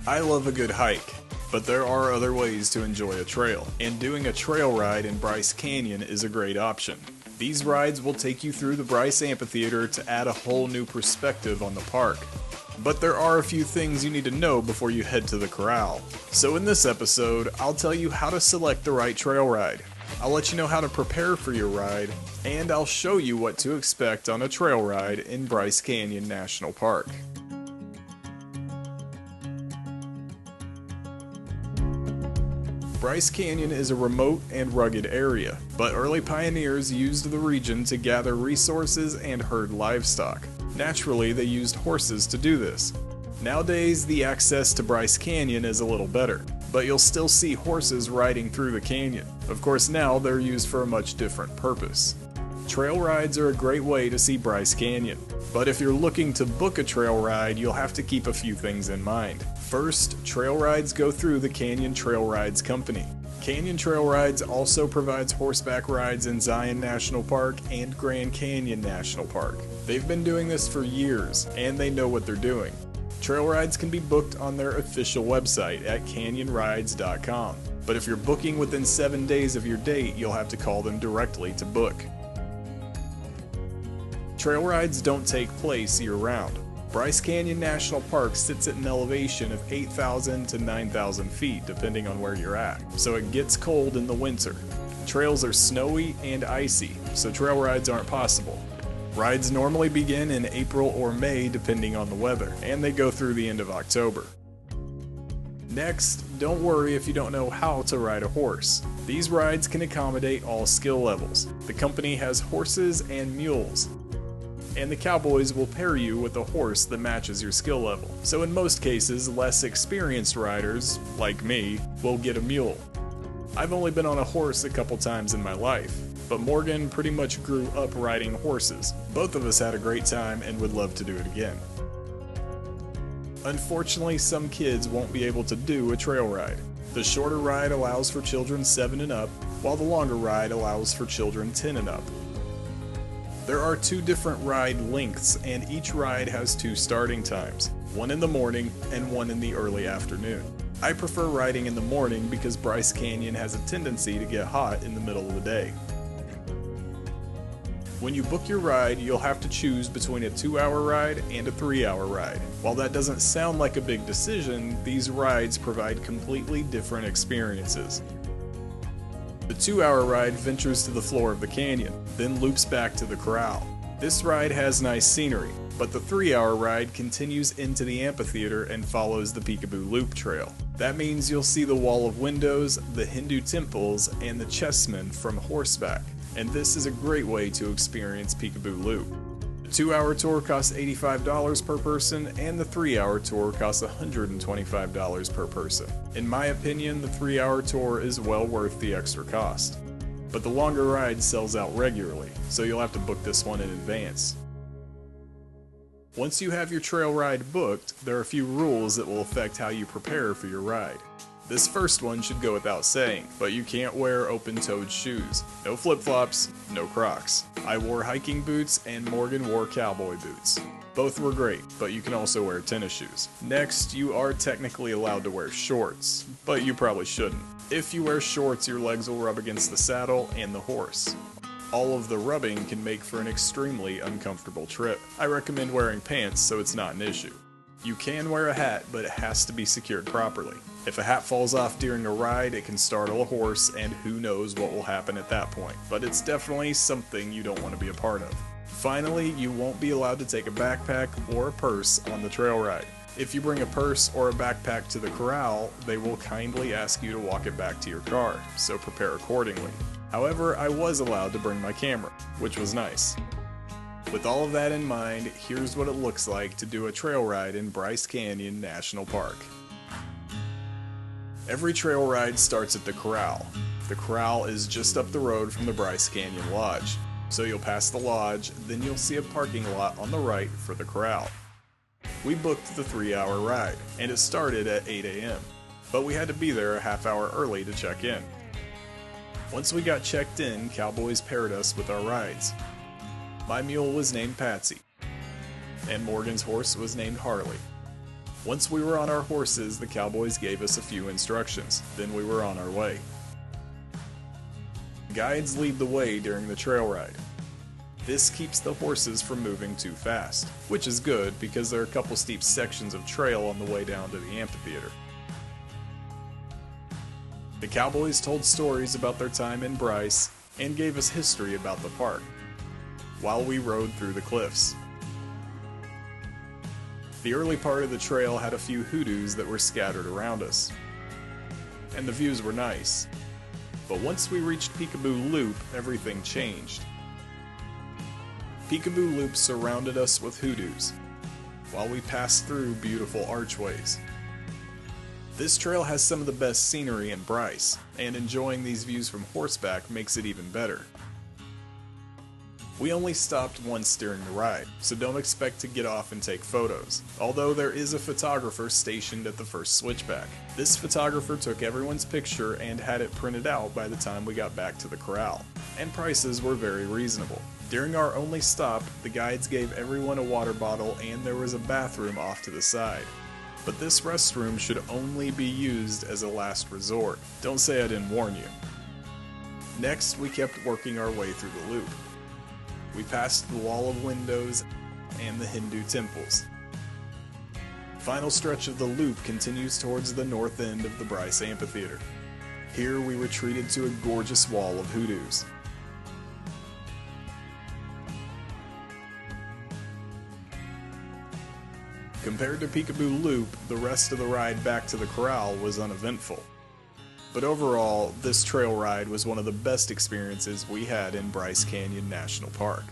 I love a good hike, but there are other ways to enjoy a trail, and doing a trail ride in Bryce Canyon is a great option. These rides will take you through the Bryce Amphitheater to add a whole new perspective on the park. But there are a few things you need to know before you head to the corral. So in this episode, I'll tell you how to select the right trail ride. I'll let you know how to prepare for your ride, and I'll show you what to expect on a trail ride in Bryce Canyon National Park. Bryce Canyon is a remote and rugged area, but early pioneers used the region to gather resources and herd livestock. Naturally, they used horses to do this. Nowadays, the access to Bryce Canyon is a little better, but you'll still see horses riding through the canyon. Of course, now they're used for a much different purpose. Trail rides are a great way to see Bryce Canyon, but if you're looking to book a trail ride, you'll have to keep a few things in mind. First, trail rides go through the Canyon Trail Rides Company. Canyon Trail Rides also provides horseback rides in Zion National Park and Grand Canyon National Park. They've been doing this for years, and they know what they're doing. Trail rides can be booked on their official website at canyonrides.com, but if you're booking within 7 days of your date, you'll have to call them directly to book. Trail rides don't take place year-round. Bryce Canyon National Park sits at an elevation of 8,000 to 9,000 feet depending on where you're at, so it gets cold in the winter. Trails are snowy and icy, so trail rides aren't possible. Rides normally begin in April or May depending on the weather, and they go through the end of October. Next, don't worry if you don't know how to ride a horse. These rides can accommodate all skill levels. The company has horses and mules, and the cowboys will pair you with a horse that matches your skill level. So in most cases, less experienced riders, like me, will get a mule. I've only been on a horse a couple times in my life, but Morgan pretty much grew up riding horses. Both of us had a great time and would love to do it again. Unfortunately, some kids won't be able to do a trail ride. The shorter ride allows for children 7 and up, while the longer ride allows for children 10 and up. There are 2 different ride lengths, and each ride has 2 starting times, one in the morning and one in the early afternoon. I prefer riding in the morning because Bryce Canyon has a tendency to get hot in the middle of the day. When you book your ride, you'll have to choose between a 2-hour ride and a 3-hour ride. While that doesn't sound like a big decision, these rides provide completely different experiences. The 2-hour ride ventures to the floor of the canyon, then loops back to the corral. This ride has nice scenery, but the 3-hour ride continues into the amphitheater and follows the Peekaboo Loop Trail. That means you'll see the wall of windows, the Hindu temples, and the chessmen from horseback, and this is a great way to experience Peekaboo Loop. The 2-hour tour costs $85 per person, and the 3-hour tour costs $125 per person. In my opinion, the 3-hour tour is well worth the extra cost. But the longer ride sells out regularly, so you'll have to book this one in advance. Once you have your trail ride booked, there are a few rules that will affect how you prepare for your ride. This first one should go without saying, but you can't wear open-toed shoes. No flip-flops, no Crocs. I wore hiking boots and Morgan wore cowboy boots. Both were great, but you can also wear tennis shoes. Next, you are technically allowed to wear shorts, but you probably shouldn't. If you wear shorts, your legs will rub against the saddle and the horse. All of the rubbing can make for an extremely uncomfortable trip. I recommend wearing pants so it's not an issue. You can wear a hat, but it has to be secured properly. If a hat falls off during a ride, it can startle a horse, and who knows what will happen at that point. But it's definitely something you don't want to be a part of. Finally, you won't be allowed to take a backpack or a purse on the trail ride. If you bring a purse or a backpack to the corral, they will kindly ask you to walk it back to your car, so prepare accordingly. However, I was allowed to bring my camera, which was nice. With all of that in mind, here's what it looks like to do a trail ride in Bryce Canyon National Park. Every trail ride starts at the corral. The corral is just up the road from the Bryce Canyon Lodge. So you'll pass the lodge, then you'll see a parking lot on the right for the corral. We booked the 3-hour ride, and it started at 8 a.m., but we had to be there a half hour early to check in. Once we got checked in, cowboys paired us with our rides. My mule was named Patsy, and Morgan's horse was named Harley. Once we were on our horses, the cowboys gave us a few instructions, then we were on our way. Guides lead the way during the trail ride. This keeps the horses from moving too fast, which is good because there are a couple steep sections of trail on the way down to the amphitheater. The cowboys told stories about their time in Bryce and gave us history about the park, while we rode through the cliffs. The early part of the trail had a few hoodoos that were scattered around us, and the views were nice. But once we reached Peekaboo Loop, everything changed. Peekaboo Loop surrounded us with hoodoos, while we passed through beautiful archways. This trail has some of the best scenery in Bryce, and enjoying these views from horseback makes it even better. We only stopped once during the ride, so don't expect to get off and take photos, although there is a photographer stationed at the first switchback. This photographer took everyone's picture and had it printed out by the time we got back to the corral, and prices were very reasonable. During our only stop, the guides gave everyone a water bottle and there was a bathroom off to the side. But this restroom should only be used as a last resort. Don't say I didn't warn you. Next, we kept working our way through the loop. We passed the wall of windows and the Hindu temples. Final stretch of the loop continues towards the north end of the Bryce Amphitheater. Here we were treated to a gorgeous wall of hoodoos. Compared to Peekaboo Loop, the rest of the ride back to the corral was uneventful. But overall, this trail ride was one of the best experiences we had in Bryce Canyon National Park.